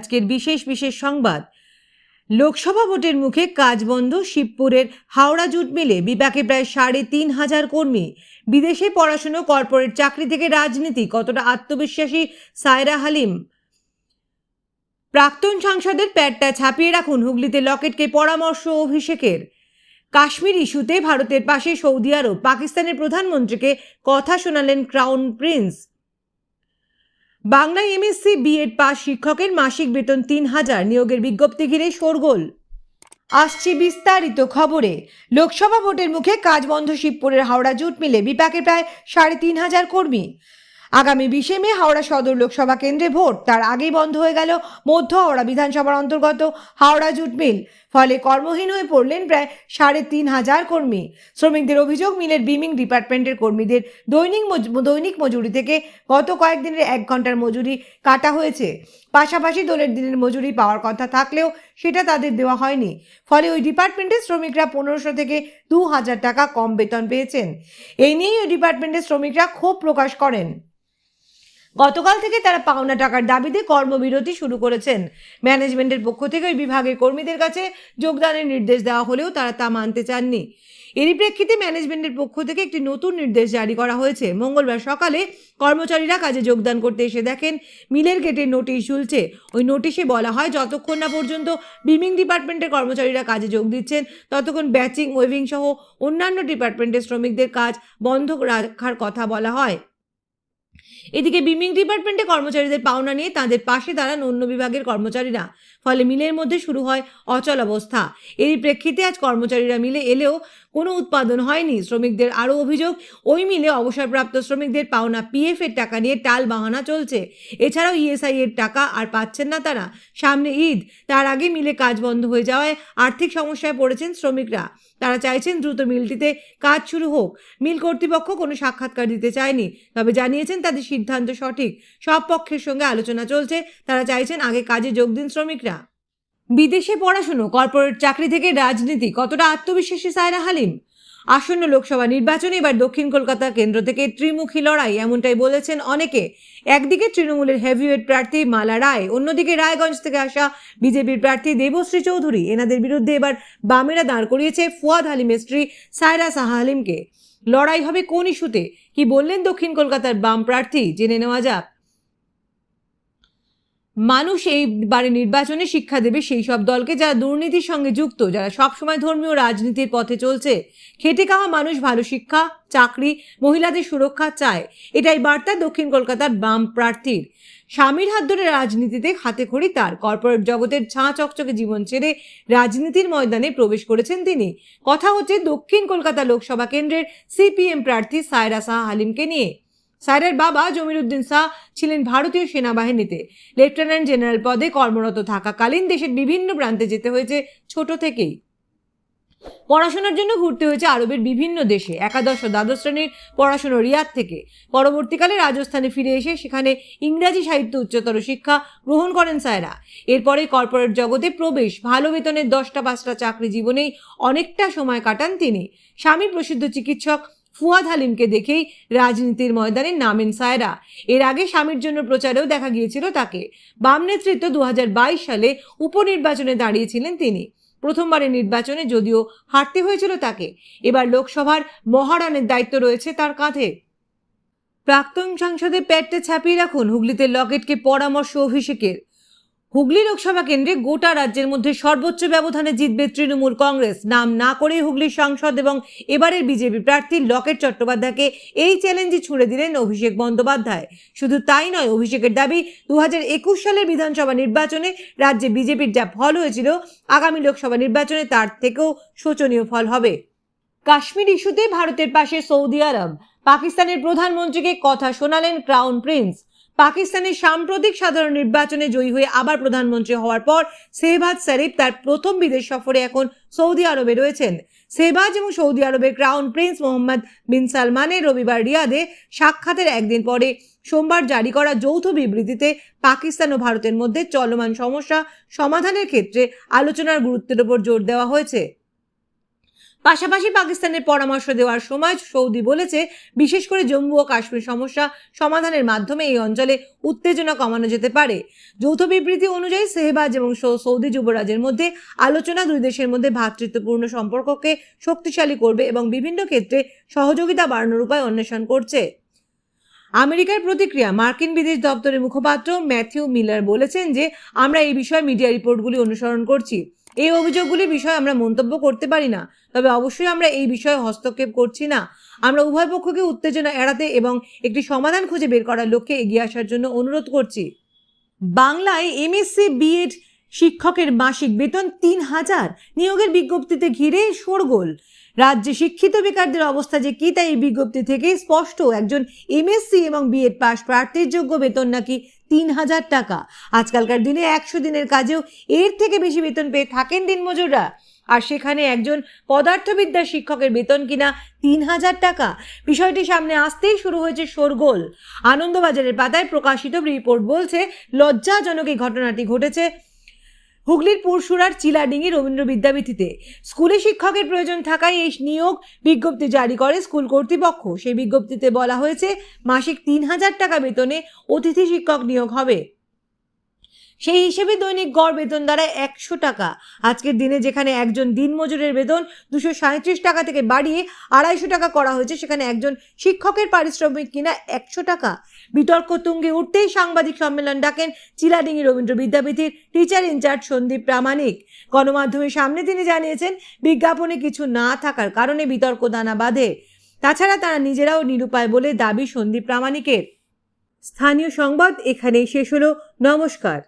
আজকের বিশেষ সংবাদ। লোকসভা ভোটের মুখে কাজ বন্ধ শিবপুরের হাওড়া জুট মিলে বিপাকে প্রায় ৩,৫০০ কর্মী। বিদেশে পড়াশুনো, কর্পোরেট চাকরি থেকে রাজনীতি, কতটা আত্মবিশ্বাসী সায়রা হালিম। প্রাক্তন সাংসদের প্যাডটা ছাপিয়ে রাখুন, হুগলিতে লকেটকে পরামর্শ অভিষেকের। কাশ্মীর ইস্যুতে ভারতের পাশে সৌদি আরব, পাকিস্তানের প্রধানমন্ত্রীকে কথা শোনালেন ক্রাউন প্রিন্স। বাংলায় এমএসসি বিএড পাস শিক্ষকের মাসিক বেতন ৩,০০০, নিয়োগের বিজ্ঞপ্তি ঘিরে শোরগোল। আসছে বিস্তারিত খবরে। লোকসভা ভোটের মুখে কাজ বন্ধ শিবপুরের হাওড়া জুট মিলে বিপাকে প্রায় ৩,৫০০ কর্মী। আগামী ২০ মে হাওড়া সদর লোকসভা কেন্দ্রে ভোট, তার আগেই বন্ধ হয়ে গেল মধ্য হাওড়া বিধানসভার অন্তর্গত হাওড়া জুট মিল। ফলে কর্মহীন হয়ে পড়লেন প্রায় ৩,৫০০ কর্মী। শ্রমিকদের অভিযোগ, মিলের বিমিং ডিপার্টমেন্টের কর্মীদের দৈনিক মজুরি থেকে গত কয়েকদিনের ১ ঘন্টার মজুরি কাটা হয়েছে। পাশাপাশি দোলের দিনের মজুরি পাওয়ার কথা থাকলেও সেটা তাদের দেওয়া হয়নি। ফলে ওই ডিপার্টমেন্টের শ্রমিকরা ১৫০০ থেকে ২,০০০ টাকা কম বেতন পেয়েছেন। এই নিয়েই ওই ডিপার্টমেন্টের শ্রমিকরা ক্ষোভ প্রকাশ করেন। গতকাল থেকে তারা পাওনা টাকার দাবিতে কর্মবিরতি শুরু করেছেন। ম্যানেজমেন্টের পক্ষ থেকে ওই বিভাগের কর্মীদের কাছে যোগদানের নির্দেশ দেওয়া হলেও তারা তা মানতে চাননি। এরই প্রেক্ষিতে ম্যানেজমেন্টের পক্ষ থেকে একটি নতুন নির্দেশ জারি করা হয়েছে। মঙ্গলবার সকালে কর্মচারীরা কাজে যোগদান করতে এসে দেখেন মিলের গেটে নোটিশ ঝুলছে। ওই নোটিশে বলা হয়, যতক্ষণ না পর্যন্ত বিমিং ডিপার্টমেন্টের কর্মচারীরা কাজে যোগ দিচ্ছেন ততক্ষণ ব্যাচিং, ওয়েভিং সহ অন্যান্য ডিপার্টমেন্টের শ্রমিকদের কাজ বন্ধ রাখার কথা বলা হয়। এদিকে বিমিং ডিপার্টমেন্টে কর্মচারীদের পাওনা নিয়ে তাদের পাশে দাঁড়ান অন্য বিভাগের কর্মচারীরা। ফলে মিলের মধ্যে শুরু হয় অচল অবস্থা। এরই প্রেক্ষিতে আজ কর্মচারীরা মিলে এলেও কোনো উৎপাদন হয়নি। শ্রমিকদের আরও অভিযোগ, ওই মিলে অবসরপ্রাপ্ত শ্রমিকদের পাওনা পিএফ এর টাকা নিয়ে টাল বাহানা চলছে। এছাড়াও ইএসআই এর টাকা আর পাচ্ছেন না তারা। সামনে ঈদ, তার আগে মিলে কাজ বন্ধ হয়ে যাওয়ায় আর্থিক সমস্যায় পড়েছেন শ্রমিকরা। তারা চাইছেন দ্রুত মিলটিতে কাজ শুরু হোক। মিল কর্তৃপক্ষ কোনো সাক্ষাৎকার দিতে চায়নি, তবে জানিয়েছেন তাদের সিদ্ধান্ত সঠিক। সব পক্ষের সঙ্গে আলোচনা চলছে। তারা চাইছেন আগে কাজে যোগ দিন শ্রমিকরা। বিদেশে পড়াশুনো, কর্পোরেট চাকরি থেকে রাজনীতি, কতটা আত্মবিশ্বাসী সায়রা হালিম। আসন্ন লোকসভা নির্বাচনে এবার দক্ষিণ কলকাতা কেন্দ্র থেকে ত্রিমুখী লড়াই, এমনটাই বলেছেন অনেকে। একদিকে তৃণমূলের হেভিওয়েট প্রার্থী মালা রায়, অন্যদিকে রায়গঞ্জ থেকে আসা বিজেপির প্রার্থী দেবশ্রী চৌধুরী। এনাদের বিরুদ্ধে এবার বামেরা দাঁড় করিয়েছে ফুয়াদ হালিমের স্ত্রী সায়রা সাহা হালিমকে। লড়াই হবে কোন ইস্যুতে, কি বললেন দক্ষিণ কলকাতার বাম প্রার্থী, জেনে নেওয়া যাক। মানুষ এইবারে নির্বাচনে শিক্ষা দেবে সেই সব দলকে যারা দুর্নীতির সঙ্গে যুক্ত, যারা সবসময় ধর্মীয় রাজনীতির পথে চলছে। খেটে খাওয়া মানুষ ভালো শিক্ষা, চাকরি, মহিলাদের সুরক্ষা চায়। এটাই বার্তা দক্ষিণ কলকাতার বাম প্রার্থীর। স্বামীর হাত ধরে রাজনীতিতে হাতেখড়ি তার। কর্পোরেট জগতের ছাঁ চকচকে জীবন ছেড়ে রাজনীতির ময়দানে প্রবেশ করেছেন তিনি। কথা হচ্ছে দক্ষিণ কলকাতা লোকসভা কেন্দ্রের সিপিএম প্রার্থী সায়রা সাহা হালিমকে নিয়ে। সায়রার বাবা জমির উদ্দিন শাহ ছিলেন ভারতীয় সেনাবাহিনীতে। লেফটেন্যান্ট জেনারেল পদে কর্মরত থাকাকালীন দেশের বিভিন্ন প্রান্তে যেতে হয়েছে ছোট থেকেই। পড়াশোনার জন্য ঘুরতে হয়েছে আরবের বিভিন্ন দেশে। একাদশ ও দ্বাদশ শ্রেণীর পড়াশোনা রিয়াদ থেকে। পরবর্তীকালে রাজস্থানে ফিরে এসে সেখানে ইংরাজি সাহিত্য উচ্চতর শিক্ষা গ্রহণ করেন সায়রা। এরপরে কর্পোরেট জগতে প্রবেশ। ভালো বেতনের 10টা 5টা চাকরি জীবনেই অনেকটা সময় কাটান তিনি। স্বামী প্রসিদ্ধ চিকিৎসক ফুয়াদ হালিমকে দেখেই রাজনীতির ময়দানে নামেন সায়রা। এর আগে স্বামীর জন্য প্রচারেও দেখা গিয়েছিল তাকে। বাম নেতৃত্ব 2022 সালে উপনির্বাচনে দাঁড়িয়েছিলেন তিনি। প্রথমবারের নির্বাচনে যদিও হারতে হয়েছিল তাকে। এবার লোকসভার মহারানের দায়িত্ব রয়েছে তার কাঁধে। প্রাক্তন সাংসদের প্যাডটা ছাপিয়ে রাখুন, হুগলিতে লকেটকে পরামর্শ অভিষেকের। হুগলি লোকসভা কেন্দ্রে গোটা রাজ্যের মধ্যে সর্বোচ্চ ব্যবধানে জিতবে তৃণমূল কংগ্রেস। নাম না করে হুগলির সাংসদ এবং এবারের বিজেপি প্রার্থী লকেট চট্টোপাধ্যায়কে এই চ্যালেঞ্জই ছুড়ে দিলেন অভিষেক বন্দ্যোপাধ্যায়। শুধু তাই নয়, অভিষেকের দাবি 2021 সালের বিধানসভা নির্বাচনে রাজ্যে বিজেপির যা ফল হয়েছিল, আগামী লোকসভা নির্বাচনে তার থেকেও শোচনীয় ফল হবে। কাশ্মীর ইস্যুতে ভারতের পাশে সৌদি আরব, পাকিস্তানের প্রধানমন্ত্রীকে কথা শোনালেন ক্রাউন প্রিন্স। পাকিস্তানের সাম্প্রতিক সাধারণ নির্বাচনে জয়ী হয়ে আবার প্রধানমন্ত্রী হওয়ার পর শেহবাজ শরীফ তার প্রথম বিদেশ সফরে এখন সৌদি আরবে রয়েছেন। শেহবাজ এবং সৌদি আরবের ক্রাউন প্রিন্স মোহাম্মদ বিন সালমানের রবিবার রিয়াদে সাক্ষাতের একদিন পরে সোমবার জারি করা যৌথ বিবৃতিতে পাকিস্তান ও ভারতের মধ্যে চলমান সমস্যা সমাধানের ক্ষেত্রে আলোচনার গুরুত্বের উপর জোর দেওয়া হয়েছে। পাশাপাশি পাকিস্তানের পরামর্শ দেওয়ার সময় সৌদি বলেছে, বিশেষ করে জম্মু ও কাশ্মীর সমস্যা সমাধানের মাধ্যমে এই অঞ্চলে উত্তেজনা কমানো যেতে পারে। যৌথ বিবৃতি অনুযায়ী শেহবাজ এবং সৌদি যুবরাজের মধ্যে আলোচনা দুই দেশের মধ্যে ভ্রাতৃত্বপূর্ণ সম্পর্ককে শক্তিশালী করবে এবং বিভিন্ন ক্ষেত্রে সহযোগিতা বাড়ানোর উপায় অন্বেষণ করছে। আমেরিকার প্রতিক্রিয়া। মার্কিন বিদেশ দপ্তরের মুখপাত্র ম্যাথিউ মিলার বলেছেন যে, আমরা এই বিষয়ে মিডিয়া রিপোর্টগুলি অনুসরণ করছি। এই অভিযোগগুলির বিষয়ে আমরা মন্তব্য করতে পারি না, তবে অবশ্যই আমরা এই বিষয়ে হস্তক্ষেপ করছি না। আমরা উভয় পক্ষকে উত্তেজনা এড়াতে এবং একটি সমাধান খুঁজে বের করার লক্ষ্যে এগিয়ে আসার জন্য অনুরোধ করছি। বাংলায় এমএসসি বিএড শিক্ষকের মাসিক বেতন ৩,০০০, নিয়োগের বিজ্ঞপ্তিতে ঘিরে শোরগোল। রাজ্যে শিক্ষিত বেকারদের অবস্থা যে কি তা এই বিজ্ঞপ্তি থেকেই স্পষ্ট। একজন এমএসসি এবং বিএড পাস প্রার্থীর যোগ্য বেতন নাকি ৩,০০০ টাকা। আজকালকার দিনে ১০০ দিনের কাজেও এর থেকে বেশি বেতন পেয়ে থাকেন দিনমজুররা, আর সেখানে একজন পদার্থবিদ্যার শিক্ষকের বেতন কিনা ৩,০০০ টাকা। বিষয়টি সামনে আসতেই শুরু হয়েছে শোরগোল। আনন্দবাজারের পাতায় প্রকাশিত রিপোর্ট বলছে, লজ্জাজনক এই ঘটনাটি ঘটেছে হুগলির পুরসুরার চিলাডিঙ্গি রবীন্দ্র বিদ্যাপীঠে। স্কুলে শিক্ষকের প্রয়োজন থাকায় এই নিয়োগ বিজ্ঞপ্তি জারি করে স্কুল কর্তৃপক্ষ। সেই বিজ্ঞপ্তিতে বলা হয়েছে, মাসিক ৩,০০০ টাকা বেতনে অতিথি শিক্ষক নিয়োগ হবে। সেই হিসেবে দৈনিক গড় বেতন দাঁড়ায় ১০০ টাকা। আজকের দিনে যেখানে একজন দিনমজুরের বেতন ২৩৭ টাকা থেকে বাড়িয়ে ২৫০ টাকা করা হয়েছে, সেখানে একজন শিক্ষকের পারিশ্রমিক কিনা ১০০ টাকা। বিতর্ক তুঙ্গে উঠতেই সাংবাদিক সম্মেলন ডাকেন চিলাডিঙ্গি রবীন্দ্র বিদ্যাপীঠের টিচার ইনচার্জ সন্দীপ প্রামাণিক। গণমাধ্যমের সামনে তিনি জানিয়েছেন, বিজ্ঞাপনে কিছু না থাকার কারণে বিতর্ক দানা বাঁধে। তাছাড়া তারা নিজেরাও নিরুপায় বলে দাবি সন্দীপ প্রামাণিকের। স্থানীয় সংবাদ এখানেই শেষ হলো। নমস্কার।